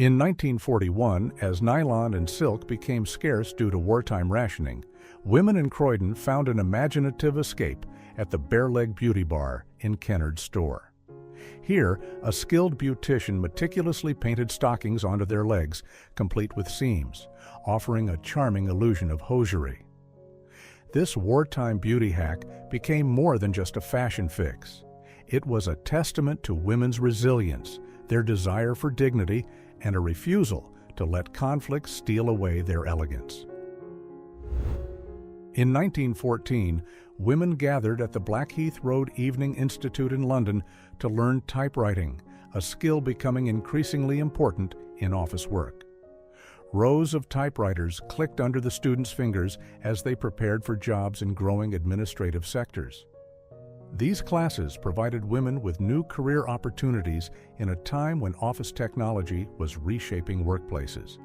In 1941, as nylon and silk became scarce due to wartime rationing, women in Croydon found an imaginative escape at the Bare Leg Beauty Bar in Kennard's store. Here, a skilled beautician meticulously painted stockings onto their legs, complete with seams, offering a charming illusion of hosiery. This wartime beauty hack became more than just a fashion fix. It was a testament to women's resilience, their desire for dignity, and a refusal to let conflict steal away their elegance. In 1914, women gathered at the Blackheath Road Evening Institute in London to learn typewriting, a skill becoming increasingly important in office work. Rows of typewriters clicked under the students' fingers as they prepared for jobs in growing administrative sectors. These classes provided women with new career opportunities in a time when office technology was reshaping workplaces.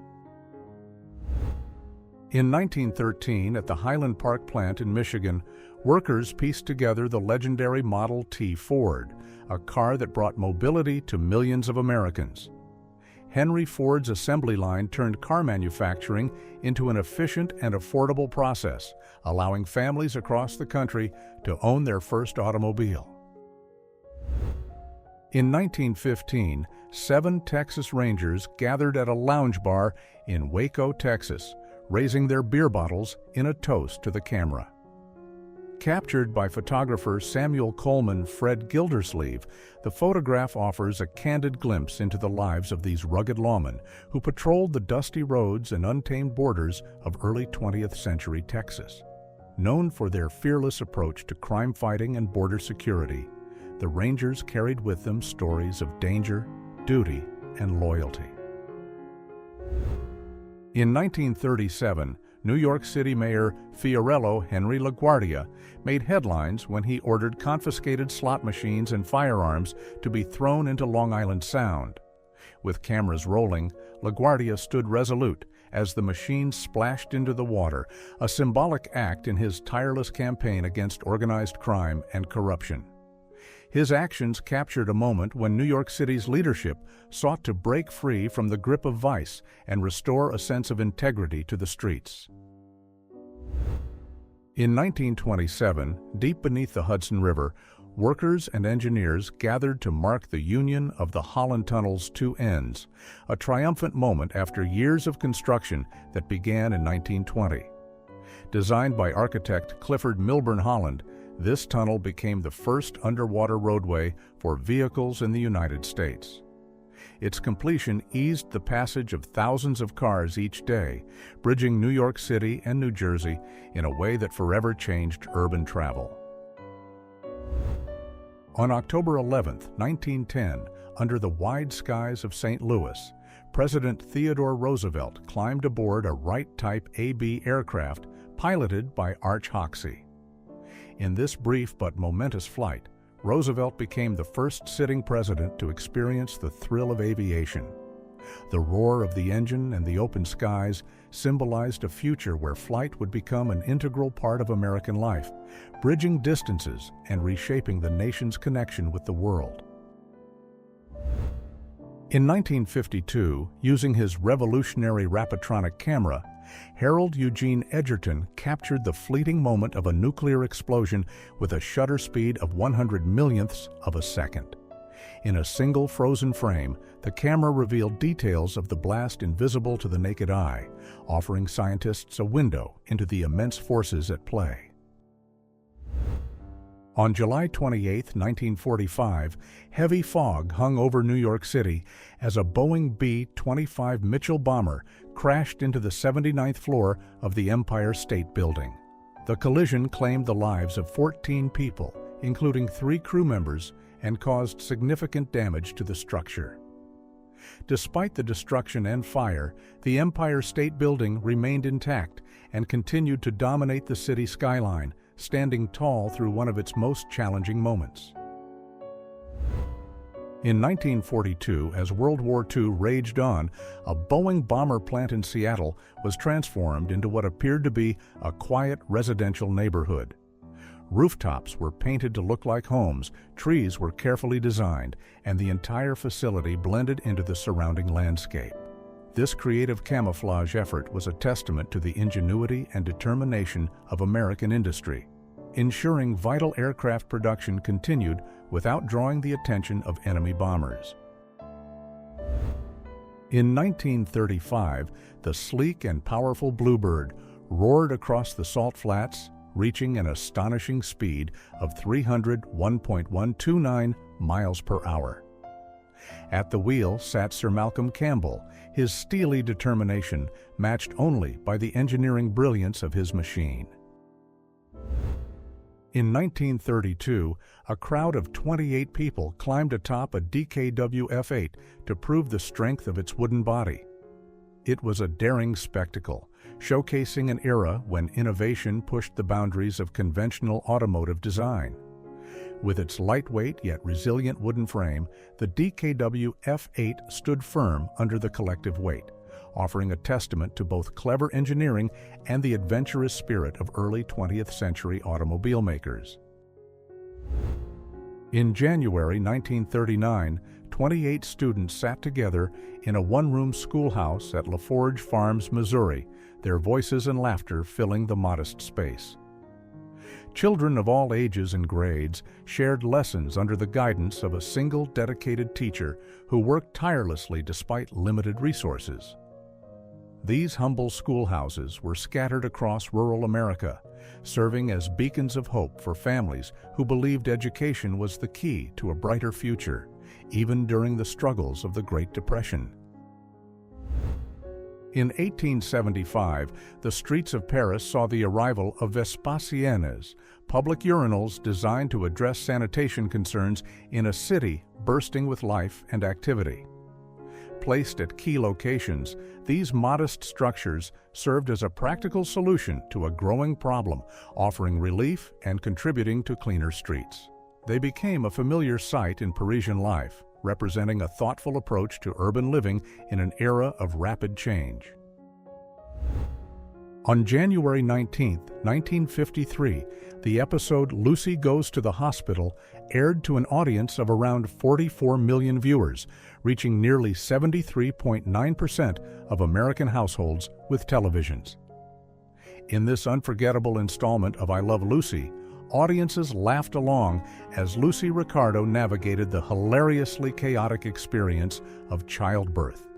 In 1913, at the Highland Park plant in Michigan, workers pieced together the legendary Model T Ford, a car that brought mobility to millions of Americans. Henry Ford's assembly line turned car manufacturing into an efficient and affordable process, allowing families across the country to own their first automobile. In 1915, 7 Texas Rangers gathered at a lounge bar in Waco, Texas, raising their beer bottles in a toast to the camera. Captured by photographer Samuel Coleman Fred Gildersleeve, the photograph offers a candid glimpse into the lives of these rugged lawmen who patrolled the dusty roads and untamed borders of early 20th century Texas. Known for their fearless approach to crime fighting and border security, the Rangers carried with them stories of danger, duty, and loyalty. In 1937, New York City Mayor Fiorello Henry LaGuardia made headlines when he ordered confiscated slot machines and firearms to be thrown into Long Island Sound. With cameras rolling, LaGuardia stood resolute as the machines splashed into the water, a symbolic act in his tireless campaign against organized crime and corruption. His actions captured a moment when New York City's leadership sought to break free from the grip of vice and restore a sense of integrity to the streets. In 1927, deep beneath the Hudson River, workers and engineers gathered to mark the union of the Holland Tunnel's two ends, a triumphant moment after years of construction that began in 1920. Designed by architect Clifford Milburn Holland, this tunnel became the first underwater roadway for vehicles in the United States. Its completion eased the passage of thousands of cars each day, bridging New York City and New Jersey in a way that forever changed urban travel. On October 11, 1910, under the wide skies of St. Louis, President Theodore Roosevelt climbed aboard a Wright-type AB aircraft piloted by Arch Hoxsey. In this brief but momentous flight, Roosevelt became the first sitting president to experience the thrill of aviation. The roar of the engine and the open skies symbolized a future where flight would become an integral part of American life, bridging distances and reshaping the nation's connection with the world. In 1952, using his revolutionary Rapatronic camera, Harold Eugene Edgerton captured the fleeting moment of a nuclear explosion with a shutter speed of 100 millionths of a second. In a single frozen frame, the camera revealed details of the blast invisible to the naked eye, offering scientists a window into the immense forces at play. On July 28, 1945, heavy fog hung over New York City as a Boeing B-25 Mitchell bomber crashed into the 79th floor of the Empire State Building. The collision claimed the lives of 14 people, including 3 crew members, and caused significant damage to the structure. Despite the destruction and fire, the Empire State Building remained intact and continued to dominate the city skyline, standing tall through one of its most challenging moments. In 1942, as World War II raged on, a Boeing bomber plant in Seattle was transformed into what appeared to be a quiet residential neighborhood. Rooftops were painted to look like homes, trees were carefully designed, and the entire facility blended into the surrounding landscape. This creative camouflage effort was a testament to the ingenuity and determination of American industry, ensuring vital aircraft production continued without drawing the attention of enemy bombers. In 1935, the sleek and powerful Bluebird roared across the salt flats, reaching an astonishing speed of 301.129 miles per hour. At the wheel sat Sir Malcolm Campbell, his steely determination matched only by the engineering brilliance of his machine. In 1932, a crowd of 28 people climbed atop a DKW F-8 to prove the strength of its wooden body. It was a daring spectacle, showcasing an era when innovation pushed the boundaries of conventional automotive design. With its lightweight yet resilient wooden frame, the DKW F-8 stood firm under the collective weight, offering a testament to both clever engineering and the adventurous spirit of early 20th century automobile makers. In January 1939, 28 students sat together in a one-room schoolhouse at LaForge Farms, Missouri, their voices and laughter filling the modest space. Children of all ages and grades shared lessons under the guidance of a single dedicated teacher who worked tirelessly despite limited resources. These humble schoolhouses were scattered across rural America, serving as beacons of hope for families who believed education was the key to a brighter future, even during the struggles of the Great Depression. In 1875, the streets of Paris saw the arrival of Vespasiennes, public urinals designed to address sanitation concerns in a city bursting with life and activity. Placed at key locations, these modest structures served as a practical solution to a growing problem, offering relief and contributing to cleaner streets. They became a familiar sight in Parisian life, representing a thoughtful approach to urban living in an era of rapid change. On January 19, 1953, the episode Lucy Goes to the Hospital aired to an audience of around 44 million viewers, reaching nearly 73.9% of American households with televisions. In this unforgettable installment of I Love Lucy, audiences laughed along as Lucy Ricardo navigated the hilariously chaotic experience of childbirth.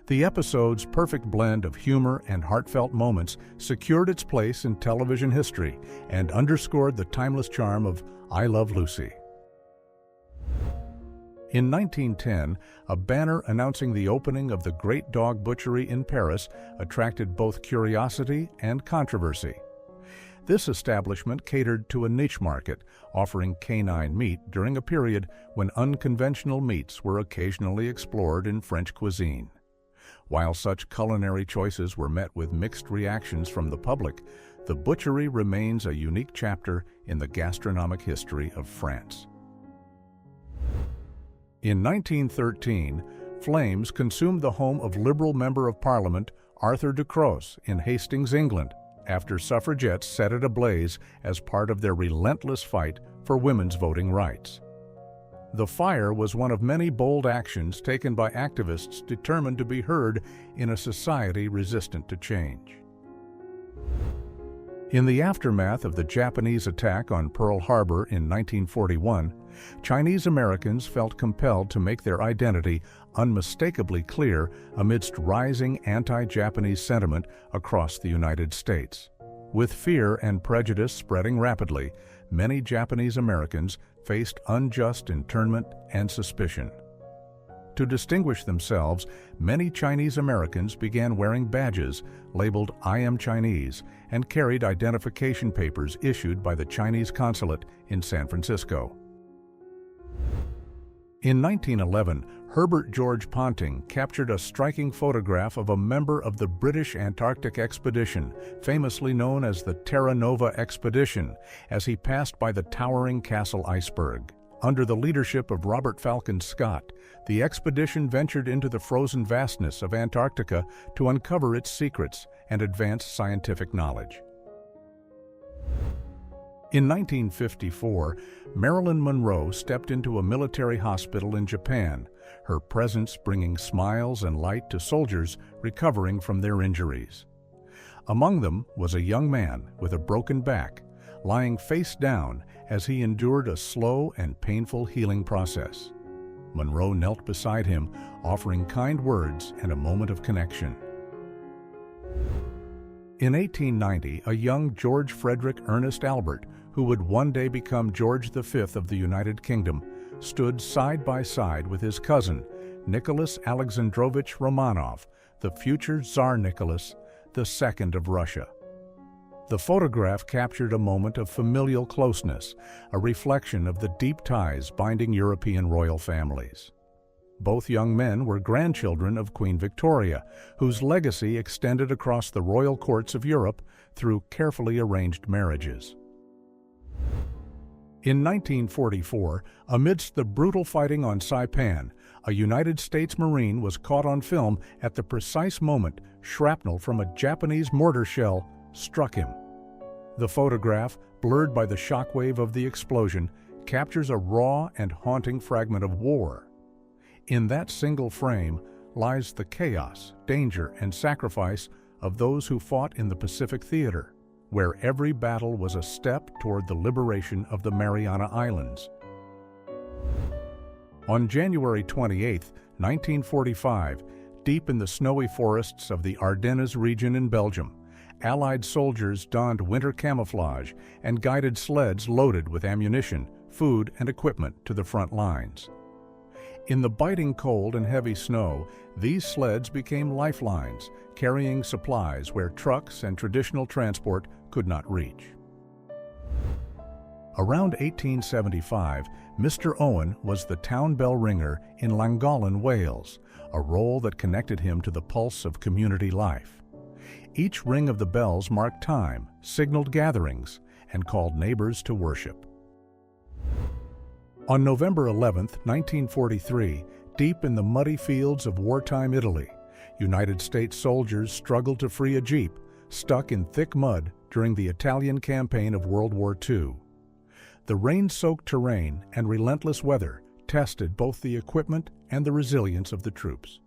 The episode's perfect blend of humor and heartfelt moments secured its place in television history and underscored the timeless charm of I Love Lucy. In 1910, a banner announcing the opening of the Great Dog Butchery in Paris attracted both curiosity and controversy. This establishment catered to a niche market, offering canine meat during a period when unconventional meats were occasionally explored in French cuisine. While such culinary choices were met with mixed reactions from the public, the butchery remains a unique chapter in the gastronomic history of France. In 1913, flames consumed the home of Liberal Member of Parliament Arthur Ducros in Hastings, England, after suffragettes set it ablaze as part of their relentless fight for women's voting rights. The fire was one of many bold actions taken by activists determined to be heard in a society resistant to change. In the aftermath of the Japanese attack on Pearl Harbor in 1941, Chinese Americans felt compelled to make their identity unmistakably clear amidst rising anti-Japanese sentiment across the United States. With fear and prejudice spreading rapidly, many Japanese Americans faced unjust internment and suspicion. To distinguish themselves, many Chinese Americans began wearing badges labeled I Am Chinese and carried identification papers issued by the Chinese consulate in San Francisco. In 1911, Herbert George Ponting captured a striking photograph of a member of the British Antarctic expedition, famously known as the Terra Nova expedition, as he passed by the towering Castle iceberg. Under the leadership of Robert Falcon Scott, the expedition ventured into the frozen vastness of Antarctica to uncover its secrets and advance scientific knowledge. In 1954, Marilyn Monroe stepped into a military hospital in Japan, her presence bringing smiles and light to soldiers recovering from their injuries. Among them was a young man with a broken back, lying face down as he endured a slow and painful healing process. Monroe knelt beside him, offering kind words and a moment of connection. In 1890, a young George Frederick Ernest Albert, who would one day become George V of the United Kingdom, stood side by side with his cousin, Nicholas Alexandrovich Romanov, the future Tsar Nicholas II of Russia. The photograph captured a moment of familial closeness, a reflection of the deep ties binding European royal families. Both young men were grandchildren of Queen Victoria, whose legacy extended across the royal courts of Europe through carefully arranged marriages. In 1944, amidst the brutal fighting on Saipan, a United States Marine was caught on film at the precise moment shrapnel from a Japanese mortar shell struck him. The photograph, blurred by the shockwave of the explosion, captures a raw and haunting fragment of war. In that single frame lies the chaos, danger, and sacrifice of those who fought in the Pacific Theater, where every battle was a step toward the liberation of the Mariana Islands. On January 28, 1945, deep in the snowy forests of the Ardennes region in Belgium, Allied soldiers donned winter camouflage and guided sleds loaded with ammunition, food, and equipment to the front lines. In the biting cold and heavy snow, these sleds became lifelines, carrying supplies where trucks and traditional transport could not reach. Around 1875, Mr. Owen was the town bell ringer in Llangollen, Wales, a role that connected him to the pulse of community life. Each ring of the bells marked time, signaled gatherings, and called neighbors to worship. On November 11, 1943, deep in the muddy fields of wartime Italy, United States soldiers struggled to free a jeep stuck in thick mud during the Italian campaign of World War II. The rain-soaked terrain and relentless weather tested both the equipment and the resilience of the troops.